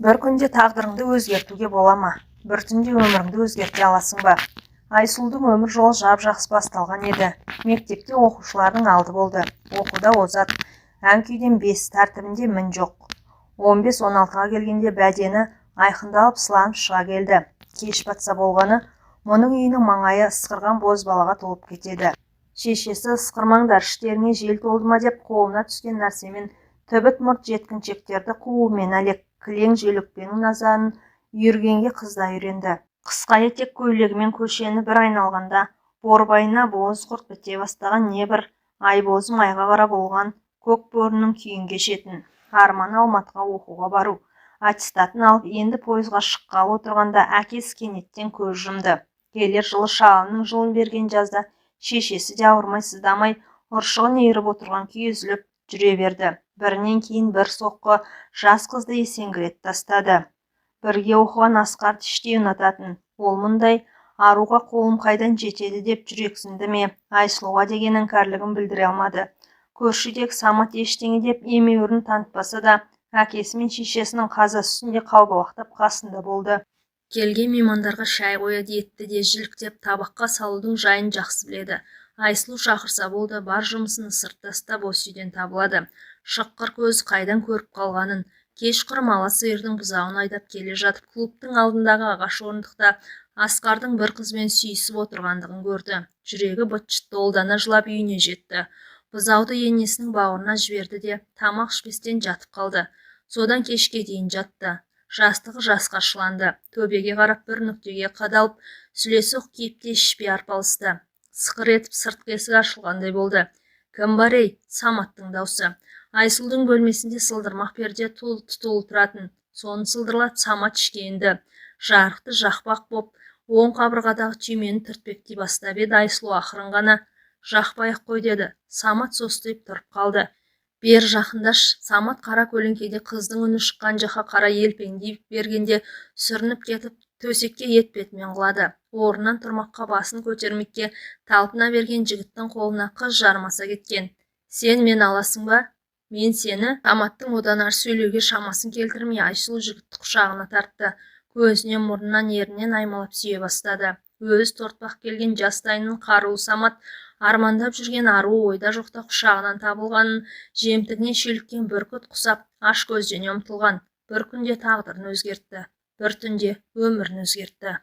Бір күнде тағдырыңды өзгертуге бола ма? Бір түнде өміріңді өзгерте аласың ба? Айсұлудың өмір жолы жап-жақсы басталған еді. Мектепте оқушылардың алды болды. Оқуда озат. Ән-күйден 5, тәртібінде мін жоқ. 15-16-ға келгенде бәдені айқындалып сыланып шыға келді. Кеш батса болғаны, мұның үйінің маңайы ысқырған бозбалаға толып кетеді. Шешесі ысқырмаңдар, іштеріңе жел толды ма деп қолына түскен нәрсемен түбіт мұрт жеткіншектерді қуумен әлек кілең желөкпенің назарын үйіргенге қызда үйренді. Қысқа етек көйлегімен көшені бір айналғанда борбайына боз құрт біте бастаған небір айбозы майға қарап болған көк бөрінің күйін кешетін. Арманы Алматыға оқуға бару. Аттестатын алып енді пойызға шыққалы отырғанда әкесі кенеттен көз жұмды. Келер жылы шалының жылын берген жазда шешесі де ауырмай сыздамай ұршығын иіріп отырған күй үзіліп жүре берді. Бірінен кейін бір соққы жас қызды есеңгірет тастады. Бірге оқыған Асқарды іштей ұнататын. Ол мұндай аруға қолым қайдан жетеді деп жүрексінді ме? Айсұлуға деген іңкәрлігін білдіре алмады. Көршідегі Самат ештеңе деп емеурін танытпаса да, әкесі мен шешесінің қазасы үстінде қалбалақтап қасында болды. Келген меймандарға шай қояды, етті де жіліктеп табаққа салудың жайын жақсы біледі. Айсұлу шақырса болды, бар жұмысын сырт тастап осы үйден табылады. Шыққыр көз қайдан көріп қалғанын. Кешқұрым ала сиырдың бұзауын айдап келе жатып клубтың алдындағы ағаш орындықта Асқардың бір қызбен сүйісіп отырғандығын көрді. Жүрегі быт-шыт долдана жылап үйіне жетті. Бұзауды енесінің бауырына жіберді де тамақ ішпестен жатып қалды. Содан кешке дейін жатты. Жастығы жасқа шыланды. Төбеге қарап бір нүктеге қадалып, сүлесоқ кейіпте ішпей арпалысты. Сықыр етіп сыртқы есік ашылғандай болды. Кім бар ей? Саматтың даусы. Айсұлудың бөлмесінде сылдырмақ перде тұтулы тұратын. Соны сылдырлап Самат ішке енді. Жарықты жақпақ боп, оң қабырғадағы түймені түртпектей бастап еді. Айсұлу ақырын ғана жақпай-ақ қой деді. Самат состиып тұрып қалды. Бер жақындаш. Самат қара көлеңкеде қыздың үні шыққан жаққа қарай елпеңдей бергенде сүрініп кетіп төсекке етбетімен құлады. Орнынан тұрмаққа басын көтермекке талпына берген жігіттің қолына қыз жармаса кеткен. Сен мен аласың ба? Мен сені. Саматтың одан ары сөйлеуге шамасын келтірмей Айсұлу жігітті құшағына тартты. Көзінен мұрнынан ерінен аймалап сүйе бастады. Өзі тортпақ келген жастайының қарулы Самат армандап жүрген аруы ойда жоқта құшағынан табылғанын, жемтігіне шүйліккен бүркіт құсап аш көздене ұмтылған. Бір күнде тағдырын өзгертті, бір түнде өмірін өзгертті.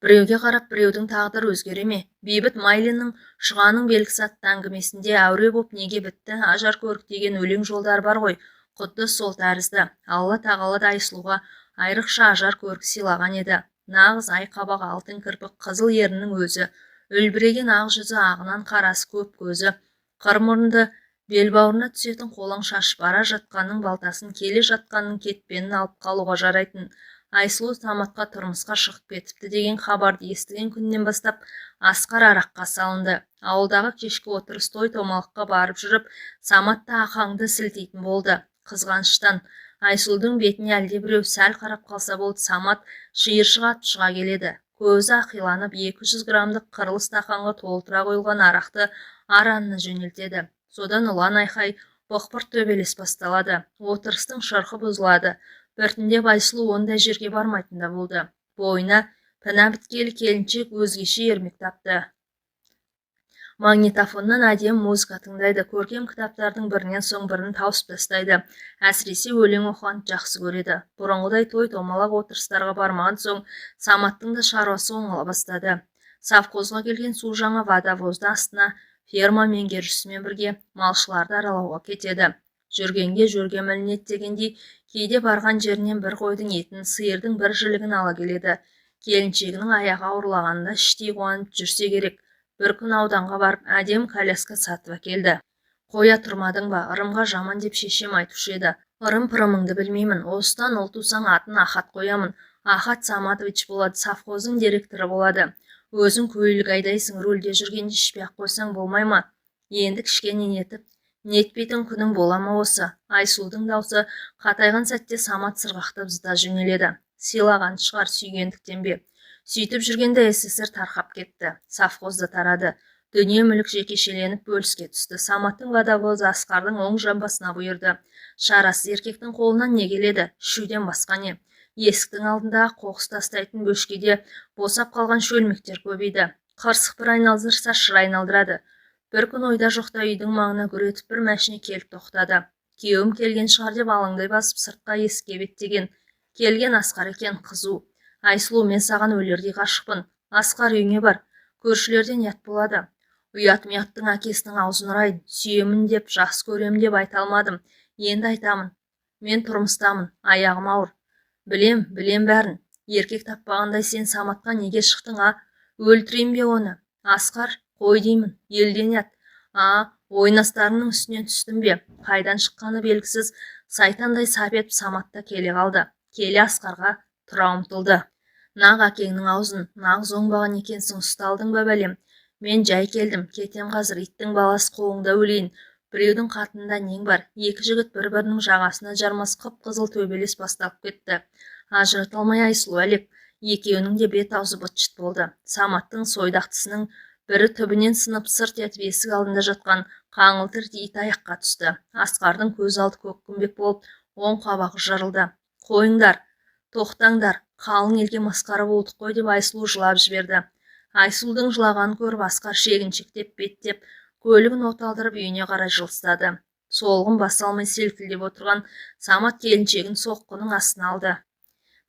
Біреуге қарап біреудің тағдыры өзгере ме? Бейбіт Майлиннің Шұғаның белгісі атты әңгімесінде әуре боп неге бітті, ажар көрік деген өлең жолдар бар ғой. Құдды сол тәрізді. Алла тағала да Айсұлуға айрықша ажар көрік сыйлаған еді. Нағыз ай қабақ алтын кірпік қызыл ерінің өзі. Үлбіреген ақ жүзі, ағынан қарасы көп көзі, қыр мұрынды, белбауырына түсетін қолаң шаш бара жатқанның балтасын, келе жатқанның кетпенін алып қалуға жарайтын. Айсұлу Саматқа тұрмысқа шығып кетіпті деген хабарды естіген күннен бастап Асқар араққа салынды. Ауылдағы кешкі отырыс той томалаққа барып жүріп, Саматта ақаңды сілтейтін болды. Қызғаныштан Айсұлудың бетіне әлде біреу сәл қарап қалса болды, Самат шиыршық атып шыға келеді. Көзі ақиланып 200 грамдық қырлы стақанға толтыра қойылған арақты аранына жөнелтеді. Содан ұлан айқай, бұқпырт төбелес басталады. Отырыстың шырқы бұзылады. Біртіндеп Айсұлу ондай жерге бармайтында болды. Бойына піна біткелі келіншек өзгеше ермек тапты. Магнитофоннан әдемі музыка тыңдайды. Көркем кітаптардың бірінен соң бірін тауысып тастайды. Әсіресе өлең оқығанды жақсы көреді. Бұрынғыдай той томалақ отырыстарға бармаған соң Саматтың да шаруасы оңала бастады. Совхозға келген су жаңа водовозды астына ферма меңгерушісімен бірге малшыларды аралауға кетеді. Жүргенге жүргем ілінеді дегендей, кейде барған жерінен бір қойдың етін, сиырдың бір жілігін ала келеді. Келіншегінің аяғы ауырлағанында іштей қуанып жүрсе керек. Бір күн ауданға барып, әдем коляска сатып әкелді. Қоя тұрмадың ба, ырымға жаман деп шешем айтушы еді. Ырым-пырымыңды білмеймін, осыдан ұл тусаң атын Ахат қоямын. Ахат Саматович болады, совхоздың директоры болады. Өзің көйлек айдайсың, рөлде жүргенде ішпей-ақ қойсаң болмай ма? Енді кішкене нетпейтін күнің бола ма осы? Айсұлудың даусы қатайған сәтте Самат сырғақтап зыта жөнеледі. Сыйлаған шығар, сүйгендіктен бе? Сөйтіп жүргенде СССР тарқап кетті. Совхозда тарады. Дүние мүлік жекешеленіп бөліске түсті. Саматтың водовозы Асқардың оң жамбасына бұйырды. Шарасыз еркектің қолынан не келеді? Шүйден басқа не? Есіктің алдындағы қоқыс тастайтын бөшкеде босап қалған шөлмектер көбейді. Қырсық бір айналдырса шыр айналдырады. Бір күн ойда жоқта үйдің маңына гүр етіп бір мәшіне келіп тоқтады. Күйеуім келген шығар деп алаңдай басып сыртқа есікке беттеген. Келген Асқар екен, қызу. Айсұлу, мен саған өлердей ғашықпын. Асқар, үйіңе бар. Көршілерден ұят болады. Ұят-мияттың әкесінің аузын ұрайын. Сүйемін деп, жақсы көремін деп айта алмадым. Енді айтамын. Мен тұрмыстамын, аяғым ауыр. Білем бәрін. Еркек таппағандай сен Саматқа неге шықтың, а? Өлтірейін бе оны? Асқар, қой деймін, елден ят. Ойнастарыңның үстінен түстім бе? Қайдан шыққаны белгісіз, сайтандай сап етіп Саматта келе қалды. Келе Асқарға тұра ұмтылды. Нақ әкеңнің аузын, нағыз оңбаған екенсің, ұсталдың ба бәлем? Мен жай келдім, кетем қазір, иттің баласы қолыңда өлейін. Біреудің қатынында нең бар? Екі жігіт бір-бірінің жағасына жармас қып-қызыл төбелес басталып кетті. Ажырата алмай Айсұлу әлек. Екеуінің де бет аузы быт-шыт болды. Саматтың сойдақтысының бірі түбінен сынып сырт етіп есік алдында жатқан қаңылтыр ит аяққа түсті. Асқардың көз алды көккүмбек болып, оң қабағы жарылды. Қойыңдар, тоқтаңдар, қалың елге масқара болдық қой деп Айсұлу жылап жіберді. Айсұлудың жылағанын көріп Асқар шегіншектеп беттеп, көлігін оталдырып үйіне қарай жылыстады. Солғын баса алмай селкілдеп отырған Самат келіншегін соққының астына алды.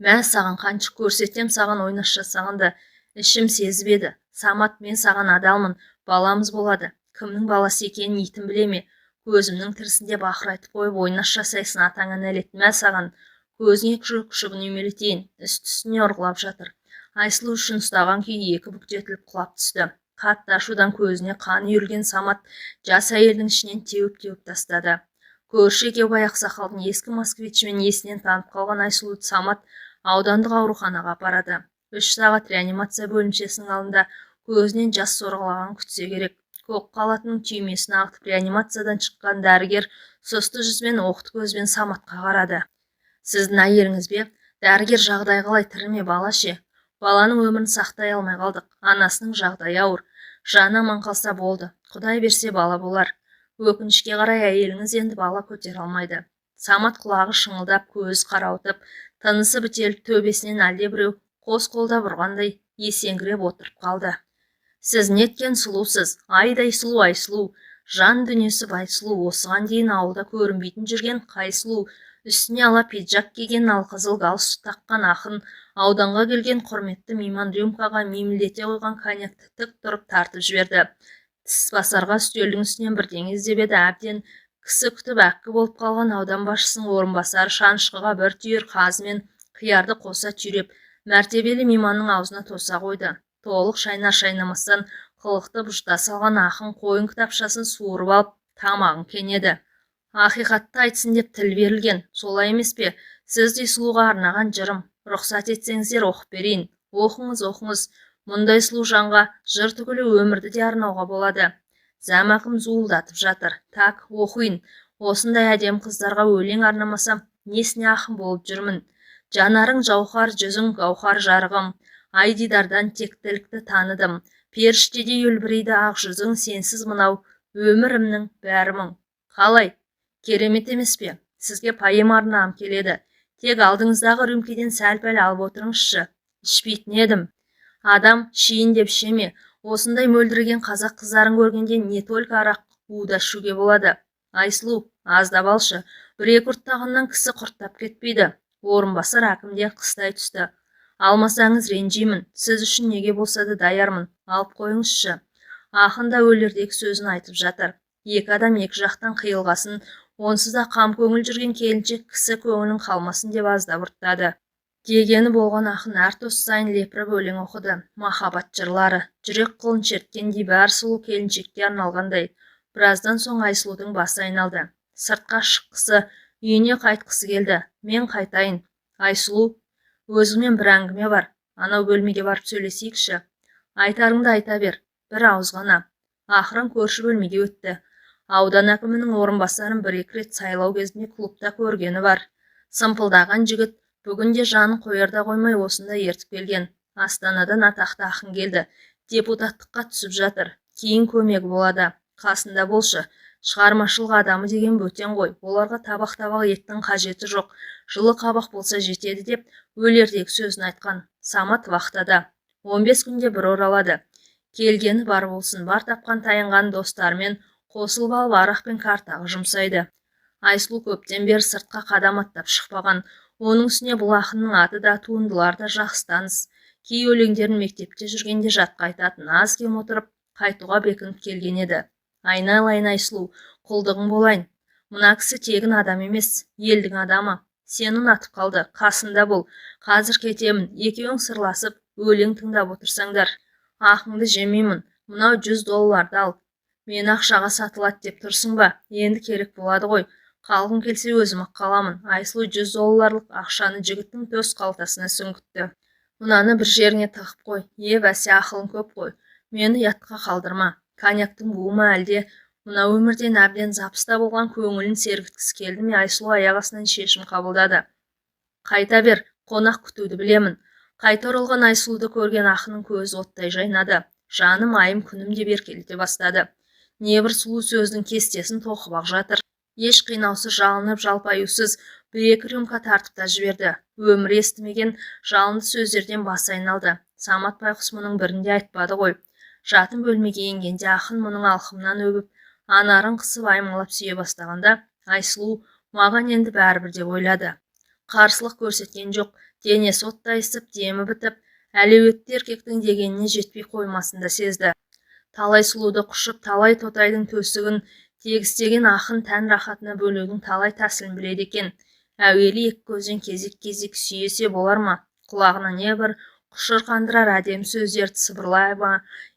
Мә, саған қаншық көрсетем, саған ойнас жасағанды. Ішім сезіп еді. Самат, мен саған адалмын, баламыз болады. Кімнің баласы екенін итім біле ме? Көзімнің тірісінде бақырайтып қойып ойнас жасайсың, атаңа нәлет. Мә, саған көзіңе күшігін үймелетейін. Үсті-үстіне ұрғылап жатыр. Айсұлу үшін ұстаған күйі екі бүктетіліп құлап түсті. Қатты ашудан көзіне қан үйірген Самат жас әйелдің ішінен теуіп тастады. Көрші екеубай ақсақалдың ескі москвичімен есінен танып қалған Айсұлуды Самат аудандық ауруханаға апарады. 3 сағат реанимация бөлімшесінің алдында көзінен жас сорғалаған күтсе керек. Көк қалатының түймесін ағытып реанимациядан шыққан дәрігер сұсты жүзбен оқты көзбен Саматқа қарады. Сіздің әйеліңіз бе? Дәрігер, жағдай қалай, тірі ме, бала ше? Баланың өмірін сақтай алмай қалдық. Анасының жағдайы ауыр. Жаны аман қалса болды. Құдай берсе бала болар. Өкінішке қарай әйеліңіз енді бала көтере алмайды. Самат құлағы шыңылдап, көзі қарауытып, тынысы бітеліп, төбесінен әлдебіреу қос қолдап ұрғандай есеңгіреп отырып қалды. Сіз неткен сұлусыз, айдай сұлу Айсұлу, жан дүниесі Байсұлу, осыған дейін ауылда көрінбейтін жүрген Қайсұлу, үстіне ала пиджак киген, алқызыл галстук таққан ақын, ауданға келген құрметті мейман рюмкаға меймілдете қойған коньякты тік тұрып тартып жіберді. Тіс басарға үстелдің үстінен бірдеңе іздеп еді, әбден кісі күтіп әккі болып қалған аудан басшысының орынбасары шанышқыға бір түйір қазы мен қиярды қоса түйреп, мәртебелі мейманның аузына тоса қойды. Толық шайнамастан қылықты бұжта салған ақын қойын кітапшасын суырып алып, тамағын кенеді. Ақиқатты айтсын деп тіл берілген, солай емес пе? Сіздей сұлуға арнаған жырым. Рұқсат етсеңіздер оқып берейін. Оқыңыз. Мұндай сұлу жанға жыр түгілі өмірді де арнауға болады. Зәмақым зуылдатып жатыр. Так, оқиын. Осындай әдем қыздарға өлең арнамасам, несіне ақын болып жүрмін. Жанарың жауһар, жүзің гауһар жарығым. Ай дидардан тектілікті таныдым. Періштедей үлбірейді ақ жүзің, сенсіз мынау өмірімнің бәрі мұң. Қалай? Керемет емес пе? Сізге поэма арнағым келеді. Тек алдыңыздағы рюмкеден сәл-пәл алып отырыңызшы. Ішпейтін едім. Адам шиін деп іше ме? Осындай мөлдіреген қазақ қыздарын көргенде не только арақ уыда ішуге болады. Айсұлу, аздап алшы. Бір-екі ұрттағаннан кісі құрттап кетпейді. Орынбасар әкімде қыстай түсті. Алмасаңыз ренжимін. Сіз үшін неге болса да даярмын. Алып қойыңызшы. Ақын да өлердегі сөзін айтып жатыр. Екі адам екі жақтан қиылғасын, онсыз да қам көңіл жүрген келіншек кісі көңілін қалмасын деп аздап ұрттады. Дегені болған ақын әр тұс сайын лепіріп өлең оқыды. Махаббат жырлары, жүрек қылын шерткендей бәрі сұлу келіншекке арналғандай. Біраздан соң Айсұлудың басы айналды. Сыртқа шыққысы, үйіне қайтқысы келді. Мен қайтайын. Айсұлу, өзіңмен бір әңгіме бар. Анау бөлмеге барып сөйлесейікші. Айтарыңды айта бер, бір ауыз ғана. Ақырын көрші бөлмеге өтті. Аудан әкімінің орынбасарын бір-екі рет сайлау кезінде клубта көргені бар. Сымпылдаған жігіт бүгінде жанын қоярда қоймай осында ертіп келген. Астанадан атақты ақын келді. Депутаттыққа түсіп жатыр. кейін көмегі болады. Қасында болшы. Шығармашылық адамы деген бөтен ғой. Оларға табақ-табақ еттің қажеті жоқ. Жылы қабақ болса жетеді деп өлердегі сөзін айтқан. Самат вахтада. 15 күнде бір оралады. Келгені бар болсын, бар тапқан таянған достарымен қосылып алып арақ пен картаға жұмсайды. Айсұлу көптен бері сыртқа қадам аттап шықпаған. Оның үстіне бұл ақынның аты да туындылары да жақсы таныс. Кей өлеңдерін мектепте жүргенде жатқа айтатын, аз кем отырып қайтуға бекініп келген еді. Айналайын Айсұлу, құлдығың болайын. Мына кісі тегін адам емес, елдің адамы. Сені ұнатып қалды, қасында бол. Қазір кетемін, екеуің сырласып, өлең тыңдап отырсаңдар. Ақыңды жемеймін, мынау $100 ал. Мені ақшаға сатылады деп тұрсың ба? Енді керек болады ғой. Қалғым келсе өзім-ақ қаламын. Айсұлу $100 ақшаны жігіттің төс қалтасына сүңгітті. Мынаны бір жеріңе тығып қой. Бәсе, ақылың көп қой. Мені ұятқа қалдырма. Коньяктың буы ма әлде мына өмірден әбден запыста болған көңілін сергіткісі келді ме? Айсұлу аяқ астынан шешім қабылдады. Қайта бер, қонақ күтуді білемін. Қайта оралған Айсұлуды көрген ақынның көзі оттай жайнады. Жаным, айым, күнім деп еркелете бастады. Небір сұлу сөздің кестесін тоқып ақ жатыр. Еш қинаусыз, жалынып жалпаюсыз бір-екі рюмка тартып та жіберді. Өмірі естімеген жалынды сөздерден басы айналды. Самат байқұс мұның бірінде айтпады ғой. Жатын бөлмеге енгенде ақын мұның алқымынан өбіп, анарын қысып аймалап сүйе бастағанда, Айсұлу маған енді бәрібір деп ойлады. Қарсылық көрсеткен жоқ, денесі оттайысып, демі бітіп, әлеуетті еркектің дегеніне жетпей қоймасында сезді. Талай сұлуды құшып, талай тотайдың төсігін тегістеген ақын тән рахатына бөлудің талай тәсілін біледі екен. Әуелі екі көзден кезек-кезек сүйесе болар ма? Құлағына не бір құшыр қандырар әдем сөздерді сыбырлай ма?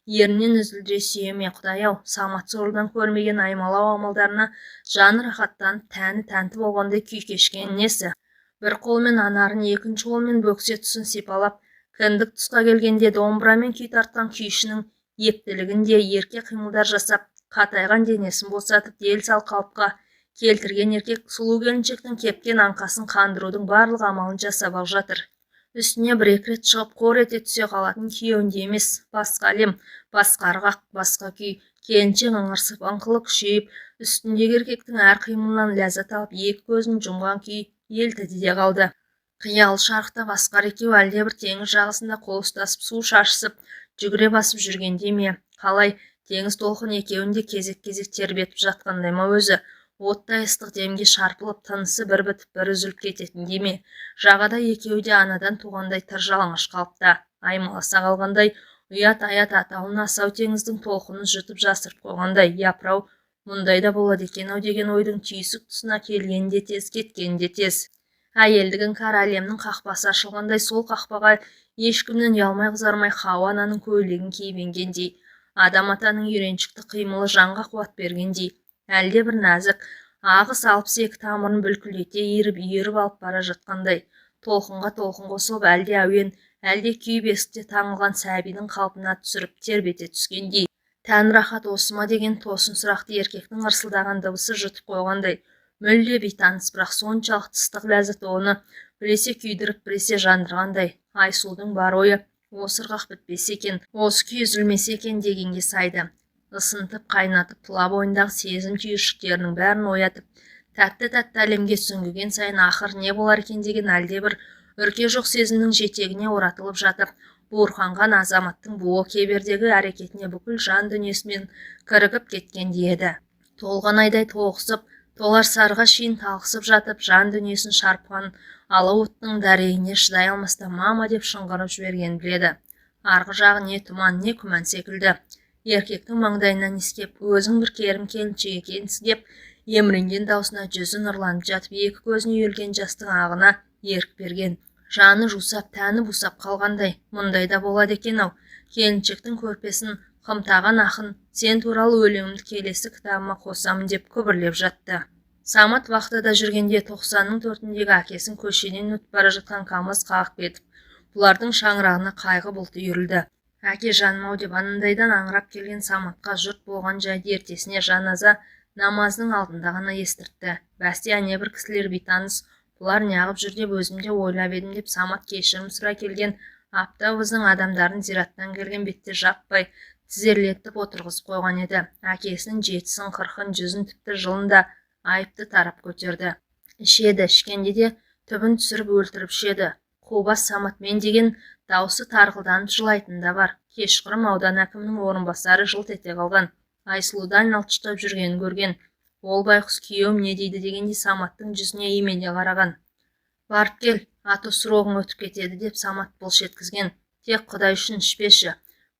Ерінен үзілдіре сүйе ме? Құдай-ау, Самат сорлыдан көрмеген аймалау амалдарына жаны рахаттанып, тәні тәнті болғандай күй кешкен несі? Бір қолмен анарын, екінші қолмен бөксе тұсын сипалап, кіндік тұсқа келгенде домбырамен күй тартқан күйшінің ептілігінде ерке қимылдар жасап, қатайған денесін босатып, дел сал қалыпқа келтірген еркек сұлу келіншектің кепкен аңқасын қандырудың барлық амалын жасап ақ жатыр. Үстіне бір-екі рет шығып қор ете түсе қалатын күйеуінде емес, басқа әлем, басқа ырғақ, басқа күй. Келіншек ыңырсып, ыңқылы күшейіп, үстіндегі еркектің әр қимылынан ләззат алып, екі көзін жұмған күй елтіде де қалды. Қиял шарықта басқар екеу әлдебір теңіз жағасында қол ұстасып, су шашысып, жүгіре басып жүргенде ме? Қалай теңіз толқын екеуінде кезек-кезек тербетіп жатқандай ма өзі? Оттай ыстық демге шарпылып, тынысы бір бітіп, бір үзіліп кететіндей ме? Жағада екеуі де анадан туғандай тыр жалаңаш қалыпта, аймаласа қалғандай, ұят-аят атауын асау теңіздің толқынын жұтып жасырып қойғандай. Япырау, мұндай да болады екен-ау деген ойдың түйсік тұсына келгенде тез, кеткенде тез. Әйелдігін кар әлемнің қақпасы ашылғандай, сол қақпаға ешкімнен ұялмай қызармай Хауа ананың көйлегін киіп енгендей, адам атаның үйреншікті қимылы жанға қуат бергендей, әлде бір нәзік ағыс 62 тамырын бүлкілдете үйіріп алып бара жатқандай, толқынға толқын қосылып, әлде әуен, әлде күй бесікте таңылған сәбидің қалпына түсіріп тербете түскендей. Тән рахат осы ма деген тосын сұрақты еркектің ырсылдаған дыбысы жұтып қойғандай, мүлде бейтаныс, бірақ соншалықты ыстық ләззат оны біресе күйдіріп, біресе жандырғандай. Айсұлудың бар ойы осы ырғақ бітпесе екен, осы күй үзілмесе екен дегенге сайды. Isынтып, қайнатып, тұла бойындағы сезім түйіршіктерінің бәрін оятып, тәтті-тәтті әлемге сүңгіген сайын ақыр не болар екен деген әлдебір үрке жоқ сезімнің жетегіне оратылып жатып, буырқанған азаматтың буы кебердегі әрекетіне бүкіл жан дүниесімен кірігіп кеткендей еді. Толған айдай тоғысып, толар сарға шейін талқысып жатып, жан дүниесін шарпқан алау оттың дәрейіне шыдай алмастан мама деп шыңғырып жібергенін біледі. Арғы жағы не тұман, не күмән секілді. Еркектің маңдайынан иіскеп, өзің бір керім келіншек екенсің деп, еміренген даусына жүзі нұрланып жатып, екі көзіне үйілген жастың ағына ерік берген. Жаны жусап, тәні бусап қалғандай, мұндай да болады екен-ау. Келіншектің көрпесін қымтаған ақын, сен туралы өлеңімді келесі кітабыма қосамын деп күбірлеп жатты. Самат вахтада жүргенде 94-ндегі әкесін көшеден өтіп бара жатқан КамАЗ қағып кетіп, бұлардың шаңырағына қайғы бұлты үйірілді. Әке жаным-ау деп анандайдан аңырап келген Саматқа жұрт болған жайды ертесіне жаназа намазының алдында ғана естіртті. Бәсте небір кісілер бейтаныс, бұлар неғып жүр деп өзімде ойлап едім деп Самат кешірім сұрай келген Аптауыздың адамдарын зираттан келген бетте жаппай тізерлетіп отырғызып қойған еді. Әкесінің 7-сін, 40-ын, 100-ін, тіпті жылын да айыпты тарап көтерді. Ішеді, ішкенде де түбін түсіріп өлтіріп ішеді. Қубас Саматмен деген даусы тарғылданып жылайтын да бар. Кешқұрым аудан әкімінің орынбасары жылт ете қалған. Айсұлудан алшықтап жүргенін көрген. Ол байқұс күйеуім не дейді дегенде Саматтың жүзіне имене қараған. Барып кел, аты сұрағың өтіп кетеді деп Самат былш еткізген. Тек Құдай үшін ішпеші.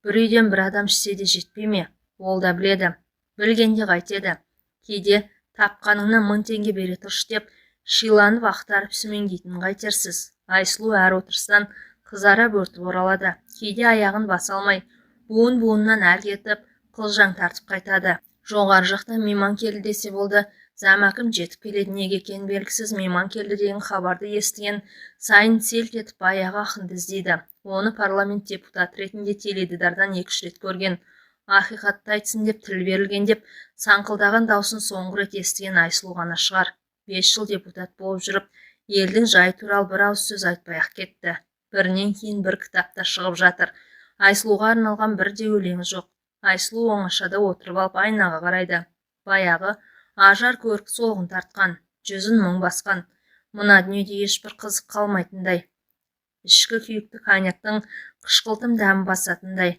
Бір үйден бір адам ішсе де жетпей ме? Ол да біледі. Білгенде қайтеді. Кейде тапқаныңнан 1000 теңге бере тұршы деп шиланып ақтарып сүмеңдейтінін қайтерсіз. Айсұлу әр отырыстан қызара бөртіп оралады. Кейде аяғын баса алмай, буын-буыннан әр кетіп, қылжаң тартып қайтады. Жоғары жақтан мейман келді десе болды. Зам әкім жетіп келеді, неге екені белгісіз мейман келді деген хабарды естіген сайын селт етіп аяғы ақынды іздейді. Оны парламент депутаты ретінде теледидардан 2-3 рет көрген. Ақиқатты айтсын деп тіл берілген деп саңқылдаған даусын соңғы рет естіген Айсұлу ғана шығар. 5 жыл депутат болып жүріп, елдің жай туралы бір ауыз сөз айтпай-ақ кетті. Бірінен кейін бір кітапта шығып жатыр. Айсұлуға арналған бір де өлеңі жоқ. Айсұлу оңашада отырып алып айнаға қарайды. Баяғы ажар көркі солғын тартқан, жүзін мұң басқан. Мына дүниеде ешбір қызық қалмайтындай. Ішкі күйікті коньяктың қышқылтым дәмі басатындай.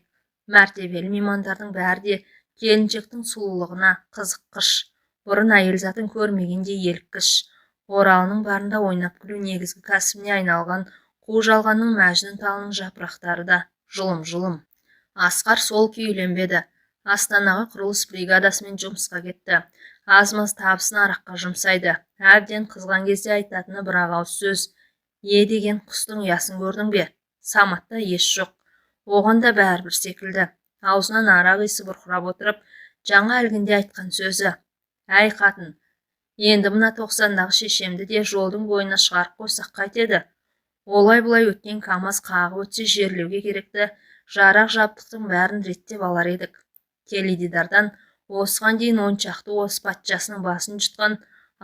Мәртебелі меймандардың бәрі де келіншектің сұлулығына қызыққыш. Бұрын әйел затын көрмегенде еліккіш. Оралының барында ойнап күлу негізгі кәсібіне айналған қу жалғанның мәжнүн талының жапырақтары да жұлым-жұлым. Асқар сол күйленбеді. Астанаға құрылыс бригадасымен жұмысқа кетті. Аз-маз табысын араққа жұмсайды. Әбден қызған кезде айтатыны бір ауыз сөз. Е деген құстың ұясын көрдің бе? Саматта еш жоқ. Оған да бәрібір секілді. Аузынан арақ иісі бұрқырап отырып, жаңа әлгінде айтқан сөзі. Әй қатын, енді мына 90-дағы шешемді де жолдың бойына шығарып қойсақ қайтеді? Олай-бұлай өткен КамАЗ қағып өтсе жерлеуге керекті жарақ жабдықтың бәрін реттеп алар едік. Теледидардан осыған дейін 10 шақты орыс патшасының басын жұтқан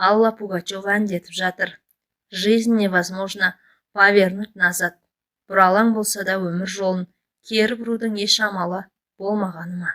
Алла Пугачева әндетіп жатыр. Жизнь невозможно повернуть назад. Бұралаң болса да өмір жолын кері бұрудың еш амалы болмағаны ма?